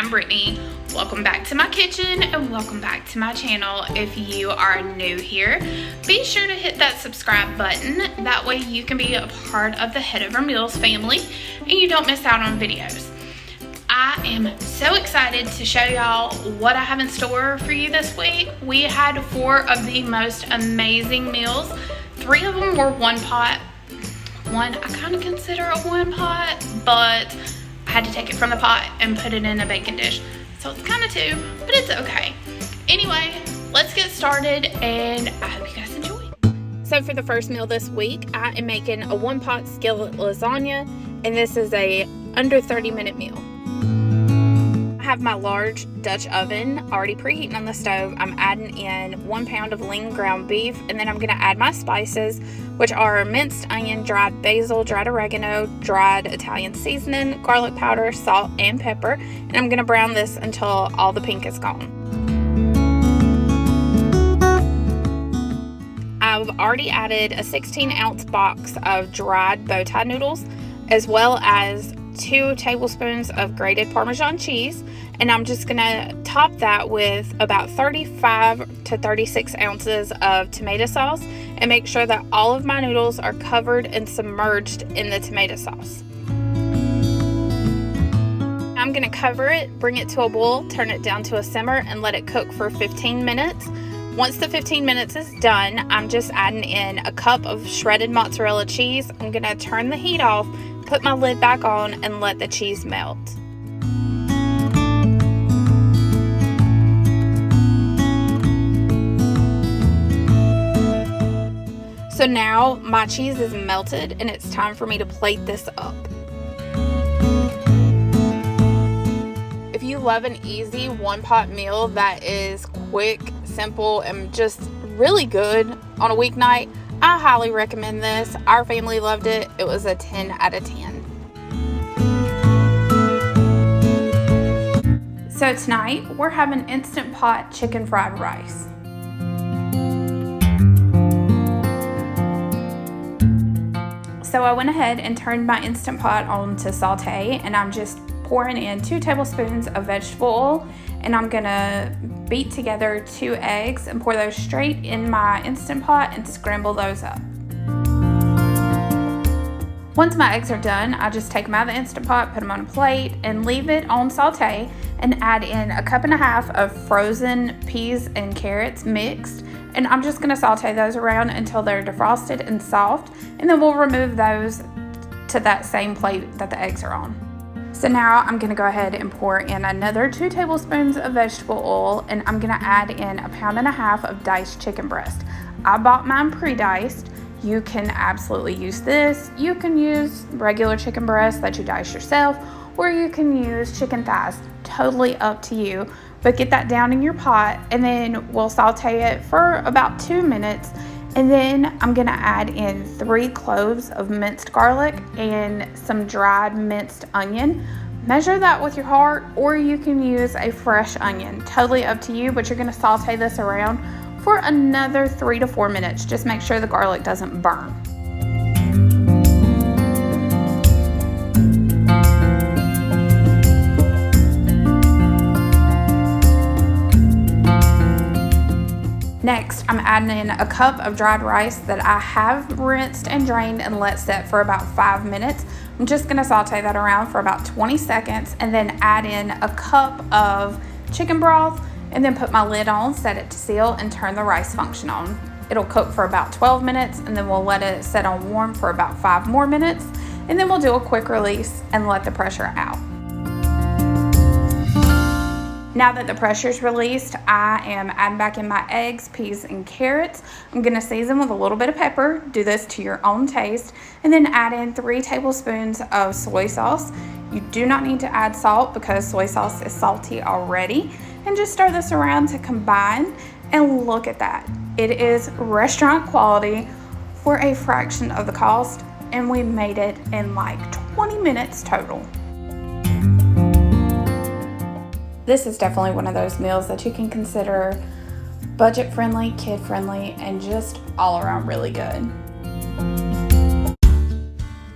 I'm Brittany. Welcome back to my kitchen and welcome back to my channel. If you are new here, be sure to hit that subscribe button. That way you can be a part of the Head Over Meals family and you don't miss out on videos. I am so excited to show y'all what I have in store for you this week. We had 4 of the most amazing meals. 3 of them were one pot. One I kind of consider a one pot, but I had to take it from the pot and put it in a baking dish. So it's kind of 2, but it's okay. Anyway, let's get started and I hope you guys enjoy. So for the first meal this week, I am making a 1-pot skillet lasagna, and this is a under 30-minute meal. I have my large Dutch oven already preheating on the stove. I'm adding in 1 pound of lean ground beef, and then I'm gonna add my spices, which are minced onion, dried basil, dried oregano, dried Italian seasoning, garlic powder, salt, and pepper. And I'm gonna brown this until all the pink is gone. I've already added a 16-ounce box of dried bow tie noodles, as well as 2 tablespoons of grated Parmesan cheese, and I'm just gonna top that with about 35 to 36 ounces of tomato sauce and make sure that all of my noodles are covered and submerged in the tomato sauce. I'm gonna cover it, bring it to a boil, turn it down to a simmer, and let it cook for 15 minutes. Once the 15 minutes is done, I'm just adding in a cup of shredded mozzarella cheese. I'm gonna turn the heat off, put my lid back on, and let the cheese melt. So now my cheese is melted and it's time for me to plate this up. If you love an easy 1-pot meal that is quick, simple, and just really good on a weeknight, I highly recommend this. Our family loved it. It was a 10 out of 10. So tonight we're having Instant Pot chicken fried rice. So I went ahead and turned my Instant Pot on to saute, and I'm just pouring in 2 tablespoons of vegetable oil, and I'm gonna beat together 2 eggs and pour those straight in my Instant Pot and scramble those up. Once my eggs are done, I just take them out of the Instant Pot, put them on a plate, and leave it on saute, and add in a 1.5 cups of frozen peas and carrots mixed. And I'm just gonna saute those around until they're defrosted and soft, and then we'll remove those to that same plate that the eggs are on. So now I'm gonna go ahead and pour in another 2 tablespoons of vegetable oil, and I'm gonna add in 1.5 pounds of diced chicken breast. I bought mine pre-diced. You can absolutely use this. You can use regular chicken breast that you dice yourself, or you can use chicken thighs. Totally up to you. But get that down in your pot, and then we'll saute it for about 2 minutes. And then I'm gonna add in 3 cloves of minced garlic and some dried minced onion. Measure that with your heart, or you can use a fresh onion. Totally up to you, but you're gonna saute this around for another 3 to 4 minutes. Just make sure the garlic doesn't burn. Next, I'm adding in a cup of dried rice that I have rinsed and drained and let set for about 5 minutes. I'm just gonna saute that around for about 20 seconds and then add in a cup of chicken broth, and then put my lid on, set it to seal, and turn the rice function on. It'll cook for about 12 minutes, and then we'll let it set on warm for about 5 more minutes, and then we'll do a quick release and let the pressure out. Now that the pressure's released, I am adding back in my eggs, peas, and carrots. I'm gonna season with a little bit of pepper. Do this to your own taste, and then add in 3 tablespoons of soy sauce. You do not need to add salt because soy sauce is salty already. And just stir this around to combine, and look at that. It is restaurant quality for a fraction of the cost, and we made it in like 20 minutes total. This is definitely one of those meals that you can consider budget friendly, kid friendly, and just all around really good.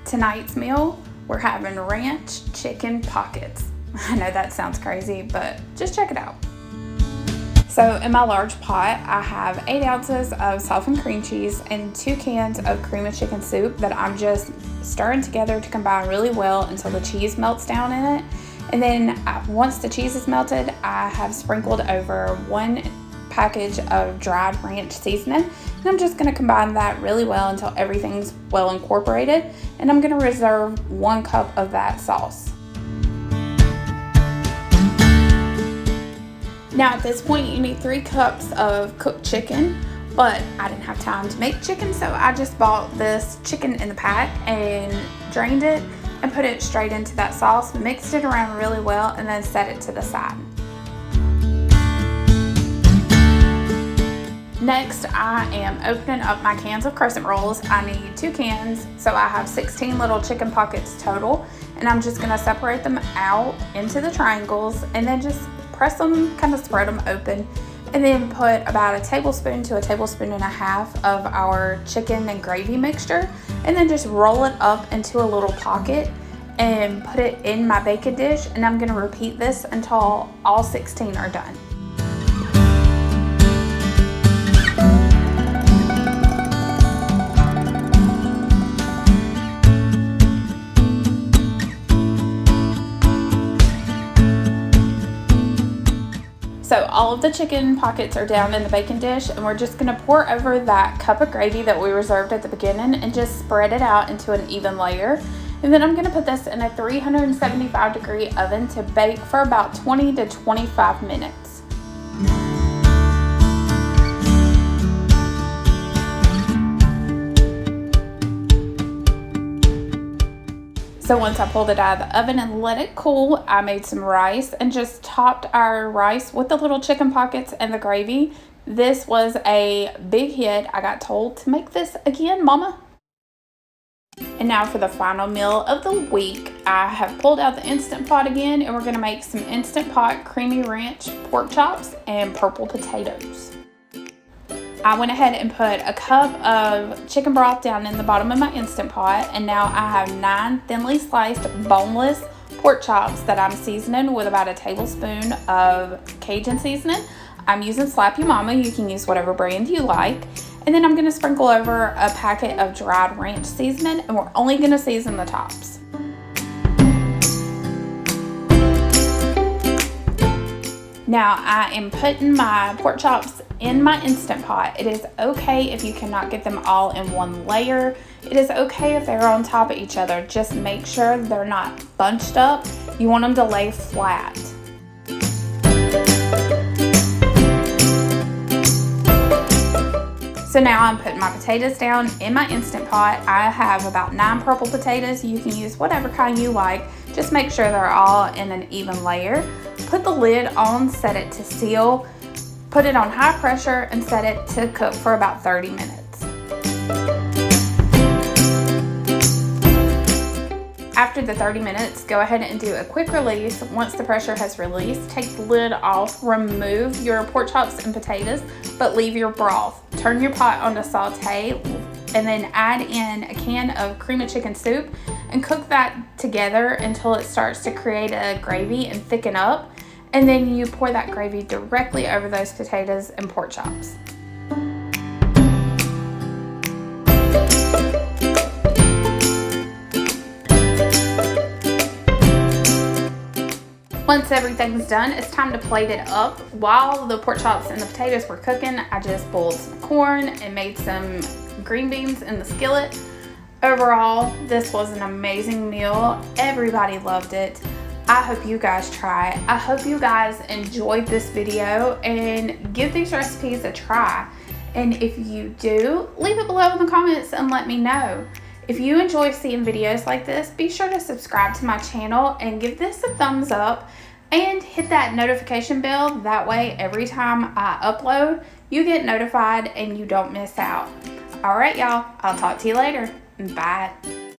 Tonight's meal, we're having ranch chicken pockets. I know that sounds crazy, but just check it out. So in my large pot, I have 8 ounces of softened cream cheese and 2 cans of cream of chicken soup that I'm just stirring together to combine really well until the cheese melts down in it. And then once the cheese is melted, I have sprinkled over 1 package of dried ranch seasoning. And I'm just going to combine that really well until everything's well incorporated. And I'm going to reserve 1 cup of that sauce. Now at this point you need 3 cups of cooked chicken, but I didn't have time to make chicken, so I just bought this chicken in the pack and drained it and put it straight into that sauce, mixed it around really well, and then set it to the side. Next, I am opening up my cans of crescent rolls. I need 2 cans, so I have 16 little chicken pockets total, and I'm just gonna separate them out into the triangles and then just press them, kind of spread them open, and then put about a tablespoon to a tablespoon and a half of our chicken and gravy mixture, and then just roll it up into a little pocket and put it in my baking dish. And I'm gonna repeat this until all 16 are done. So all of the chicken pockets are down in the baking dish, and we're just gonna pour over that cup of gravy that we reserved at the beginning and just spread it out into an even layer. And then I'm gonna put this in a 375-degree oven to bake for about 20 to 25 minutes. So once I pulled it out of the oven and let it cool, I made some rice and just topped our rice with the little chicken pockets and the gravy. This was a big hit. I got told to make this again, Mama. And now for the final meal of the week, I have pulled out the Instant Pot again, and we're gonna make some Instant Pot creamy ranch pork chops and purple potatoes. I went ahead and put a cup of chicken broth down in the bottom of my Instant Pot, and now I have 9 thinly sliced boneless pork chops that I'm seasoning with about a tablespoon of Cajun seasoning. I'm using Slap You Mama. You can use whatever brand you like. And then I'm going to sprinkle over a packet of dried ranch seasoning, and we're only going to season the tops. Now I am putting my pork chops in my Instant Pot. It is okay if you cannot get them all in one layer. It is okay if they're on top of each other. Just make sure they're not bunched up. You want them to lay flat. So now I'm putting my potatoes down in my Instant Pot. I have about 9 purple potatoes. You can use whatever kind you like. Just make sure they're all in an even layer. Put the lid on, set it to seal. Put it on high pressure and set it to cook for about 30 minutes. After the 30 minutes, go ahead and do a quick release. Once the pressure has released, take the lid off, remove your pork chops and potatoes, but leave your broth. Turn your pot on to saute, and then add in a can of cream of chicken soup and cook that together until it starts to create a gravy and thicken up. And then you pour that gravy directly over those potatoes and pork chops. Once everything's done, it's time to plate it up. While the pork chops and the potatoes were cooking, I just boiled some corn and made some green beans in the skillet. Overall, this was an amazing meal. Everybody loved it. I hope you guys try it. I hope you guys enjoyed this video and give these recipes a try. And if you do, leave it below in the comments and let me know. If you enjoy seeing videos like this, be sure to subscribe to my channel and give this a thumbs up and hit that notification bell. That way, every time I upload, you get notified and you don't miss out. All right, y'all, I'll talk to you later. Bye.